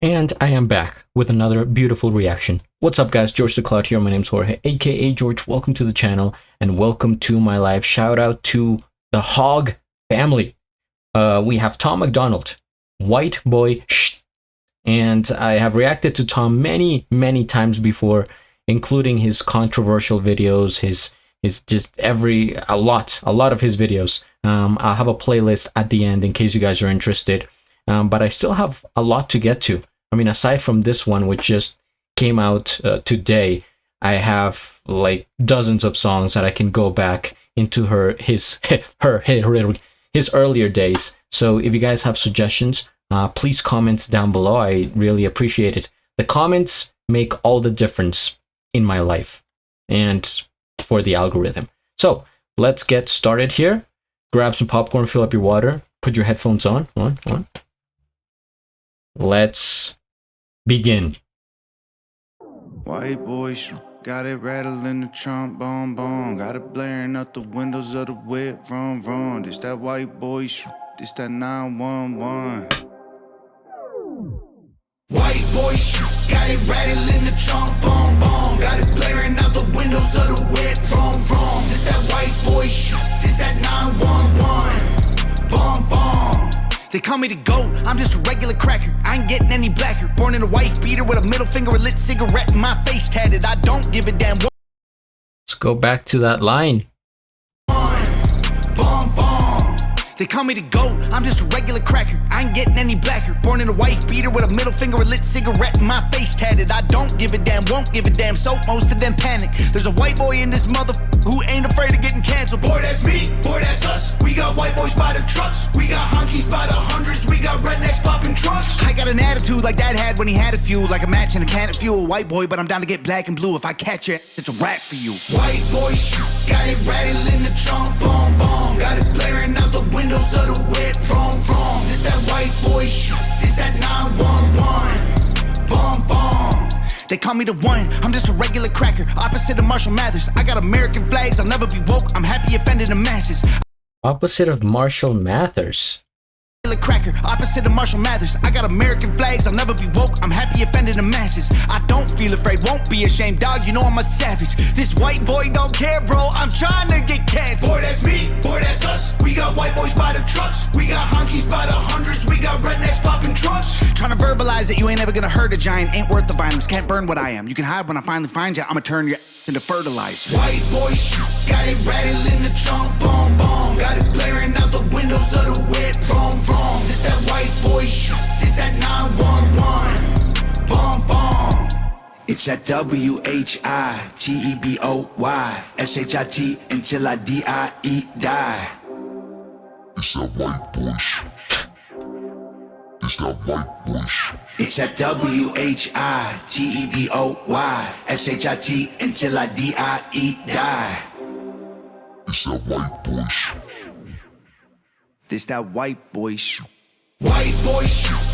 And I am back with another beautiful reaction. What's up, guys? GeorgeTheCloud here. My name's Jorge, aka George. Welcome to the channel and welcome to my live. Shout out to the Hog family. We have Tom MacDonald, Whiteboy, and I have reacted to Tom many times before, including his controversial videos, his just a lot of his videos. I'll have a playlist at the end in case you guys are interested. But I still have a lot to get to. I mean, aside from this one, which just came out today, I have like dozens of songs that I can go back into his earlier days. So if you guys have suggestions, please comment down below. I really appreciate it. The comments make all the difference in my life and for the algorithm. So let's get started here. Grab some popcorn, fill up your water, put your headphones on. Let's begin. White boy, got it rattling the trombone, boom. Got it blaring out the windows of the whip, vroom, vroom. This that white boy, this that 911. White boy, got it rattling the trombone, boom. Got it blaring out the windows of the whip, vroom, vroom. This that white boy, this that 911. Boom, boom. They call me the GOAT, I'm just a regular cracker. I ain't getting any blacker. Born in a wife beater with a middle finger, a lit cigarette, and my face tatted. I don't give a damn. Let's go back to that line. They call me the GOAT, I'm just a regular cracker. I ain't getting any blacker. Born in a wife beater with a middle finger, a lit cigarette, and my face tatted. I don't give a damn, won't give a damn, so most of them panic. There's a white boy in this mother who ain't afraid of getting canceled. Boy, that's me, boy, that's us. We got white boys by the trucks. We got honkies by the hundreds. We got rednecks popping trunks. I got an attitude like Dad had when he had a few, like a match in a can of fuel. White boy, but I'm down to get black and blue. If I catch it, it's a rap for you. White boy, got it rattling the trombone, boom. Got it blaring out the windows of the whip, vroom, vroom. This that white boy, this that 911. Boom, boom. They call me the one, I'm just a regular cracker. Opposite of Marshall Mathers. I got American flags, I'll never be woke. I'm happy offending the masses. Opposite of Marshall Mathers. Cracker, opposite of Marshall Mathers. I got American flags, I'll never be woke. I'm happy offending the masses. I don't feel afraid, won't be ashamed, dog. You know I'm a savage. This white boy don't care, bro. I'm trying to get canceled. Boy, that's me, boy, that's us. We got white boys by the trucks. We got honkies by the hundreds. We got rednecks popping trunks. Trying to verbalize it, you ain't ever gonna hurt a giant. Ain't worth the violence, can't burn what I am. You can hide when I finally find you. I'ma turn you into fertilizer. White boy, got it rattling the trombone, boom. Got it blaring out the windows of the whip, vroom, vroom. This that white boy, this that 911. Boom, boom. It's that WHITEBOY SHIT until I DIE die. It's that white boy. It's that white boy. It's that WHITEBOY SHIT until I DIE die. It's that white boy. This that white boy. White boy,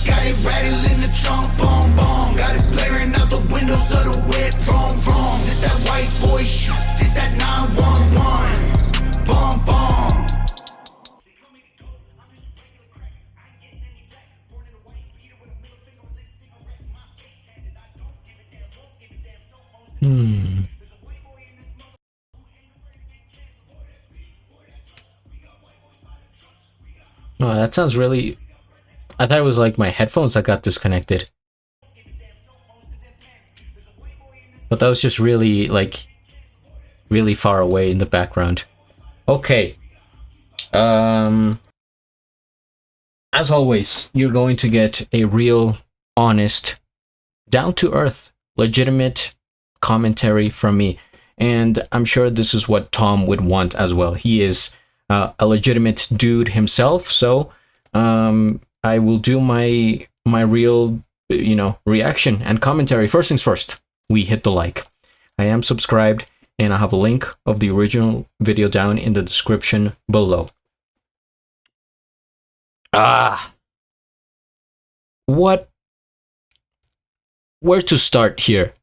got it rattling the trombone, boom. Got it blaring out the windows of the whip, vroom, vroom. This that white boy, this that 911. Boom, boom. Oh, that sounds really... I thought it was like my headphones that got disconnected. But that was just really, like, really far away in the background. Okay. As always, you're going to get a real, honest, down-to-earth, legitimate commentary from me. And I'm sure this is what Tom would want as well. He is a legitimate dude himself, so I will do my real, reaction and commentary. First things first, we hit the like. I am subscribed, and I have a link of the original video down in the description below. Where to start here?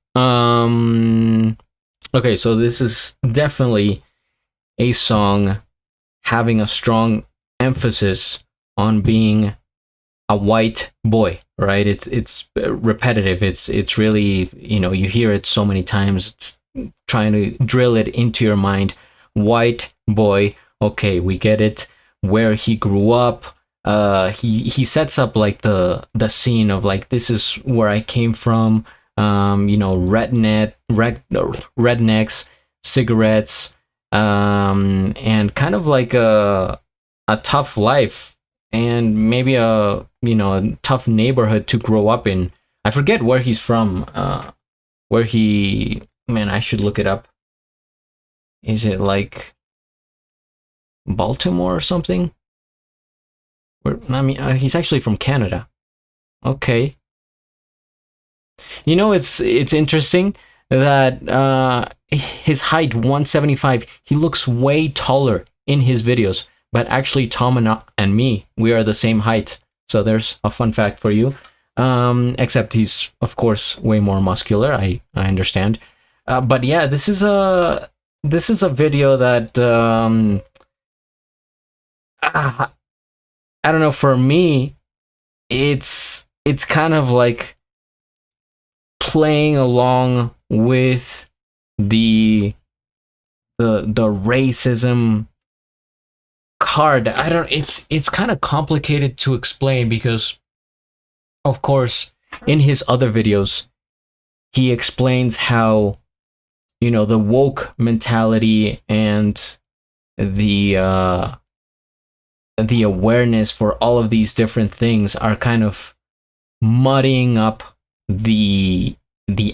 Okay, so this is definitely a song having a strong emphasis on being a white boy, right? It's repetitive. It's really, you know, you hear it so many times. It's trying to drill it into your mind. White boy, okay, we get it. Where he grew up. He sets up like the scene of like, this is where I came from. You know, rednecks, cigarettes, and kind of like a tough life, and maybe a, you know, a tough neighborhood to grow up in. I forget where he's from. Where he, man, I should look it up. Is it like Baltimore or something? Where, I mean, he's actually from Canada. Okay. You know, it's interesting that his height 175. He looks way taller in his videos, but actually Tom and me, we are the same height. So there's a fun fact for you. Except he's of course way more muscular. I understand. But yeah, this is a video that I don't know. For me, it's kind of like playing along with the racism card. I don't. It's kind of complicated to explain because, of course, in his other videos, he explains how, you know, the woke mentality and the awareness for all of these different things are kind of muddying up the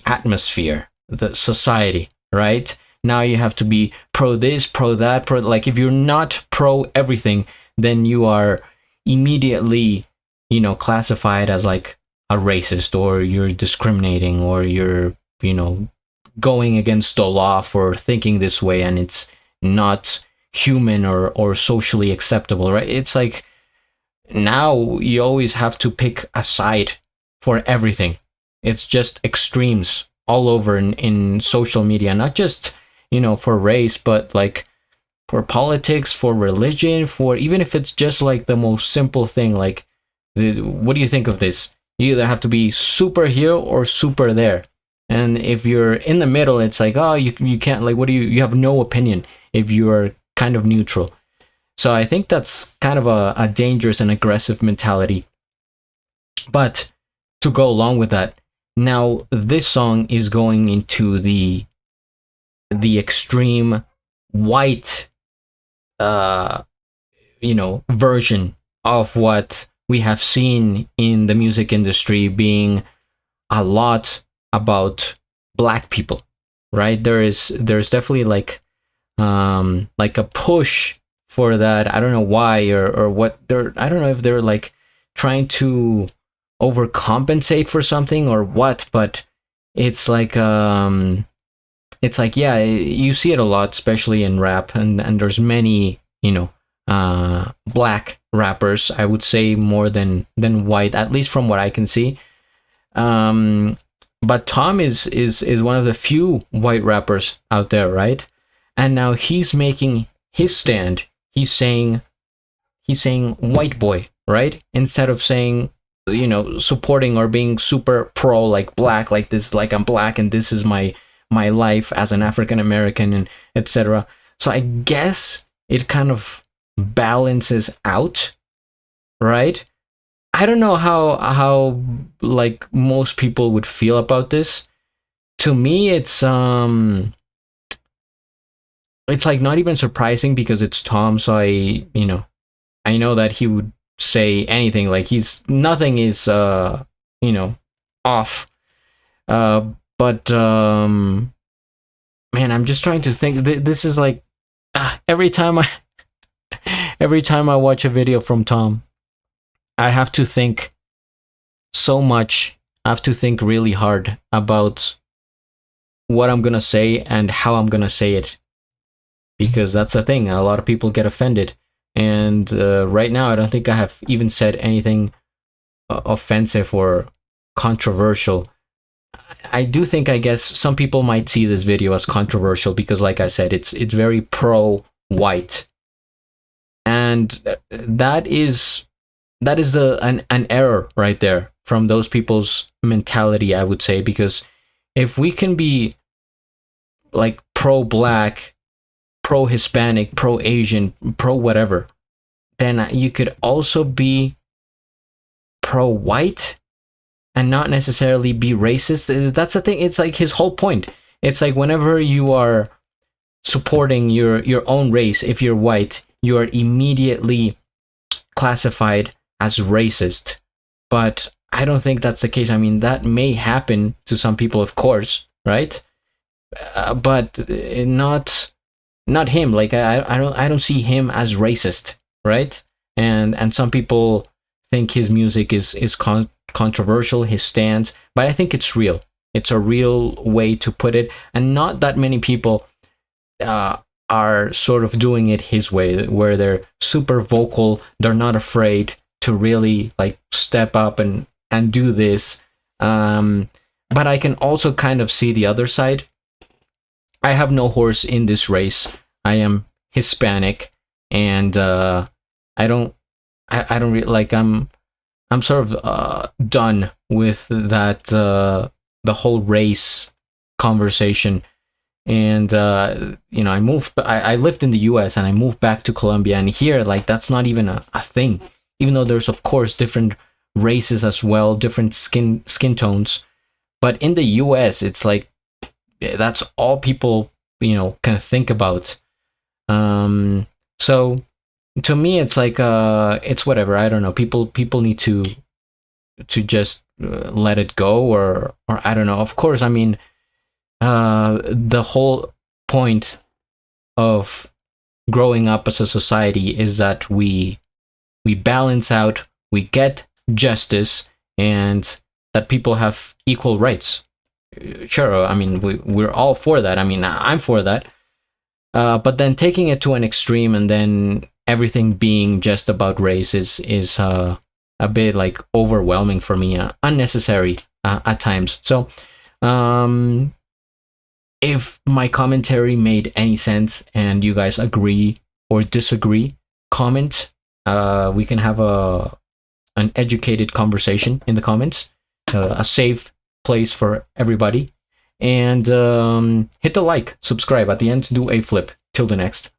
atmosphere, the society, right? Now you have to be pro this, pro that, pro, like if you're not pro everything, then you are immediately, you know, classified as like a racist, or you're discriminating, or you're, you know, going against the law for thinking this way, and it's not human or socially acceptable, right? It's like now you always have to pick a side for everything. It's just extremes all over in social media, not just, you know, for race, but like for politics, for religion, for even if it's just like the most simple thing, like, what do you think of this? You either have to be super here or super there. And if you're in the middle, it's like, oh, you can't, like, what do you have no opinion if you're kind of neutral. So I think that's kind of a dangerous and aggressive mentality. But to go along with that, now this song is going into the extreme white you know, version of what we have seen in the music industry, being a lot about black people, right? There's definitely like a push for that. I don't know why or what they're, I don't know if they're like trying to overcompensate for something or what, but it's like yeah, you see it a lot, especially in rap, and there's many, you know, black rappers, I would say, more than white, at least from what I can see. But Tom is one of the few white rappers out there, right? And now he's making his stand. He's saying white boy, right? Instead of saying, you know, supporting or being super pro like black, like this, like I'm black and this is my life as an African American, and etc. So I guess it kind of balances out, right? I don't know how like most people would feel about this. To me, it's like not even surprising because it's Tom. So I know that he would say anything. Like nothing is you know, off. But man, I'm just trying to think. This is like every time I watch a video from Tom, I have to think so much. I have to think really hard about what I'm gonna say and how I'm gonna say it, because that's the thing. A lot of people get offended, and right now I don't think I have even said anything offensive or controversial. I do think, I guess, some people might see this video as controversial because, like I said, it's very pro-white, and that is an error right there from those people's mentality, I would say, because if we can be like pro-black, pro-Hispanic, pro-Asian, pro-whatever, then you could also be pro-white and not necessarily be racist. That's the thing. It's like his whole point. It's like whenever you are supporting your own race, if you're white, you are immediately classified as racist. But I don't think that's the case. I mean, that may happen to some people, of course, right? But not him. Like I don't see him as racist, right? And some people think his music is controversial, his stance, but I think it's real. It's a real way to put it, and not that many people are sort of doing it his way, where they're super vocal. They're not afraid to really like step up and do this. But I can also kind of see the other side. I have no horse in this race. I am Hispanic, and I don't really like. I'm sort of done with that the whole race conversation. And I lived in the U.S. and I moved back to Colombia, and here, like, that's not even a thing. Even though there's of course different races as well, different skin tones, but in the U.S. it's like that's all people kind of think about. So to me, it's like it's whatever. I don't know. People need to just let it go, or I don't know. Of course, I mean, the whole point of growing up as a society is that we balance out, we get justice, and that people have equal rights. Sure, I mean, we're all for that. I mean, I'm for that. But then taking it to an extreme and then everything being just about race is a bit like overwhelming for me, unnecessary at times. So if my commentary made any sense and you guys agree or disagree, comment. We can have an educated conversation in the comments, a safe place for everybody. And hit the like, subscribe. At the end, do a flip. Till the next.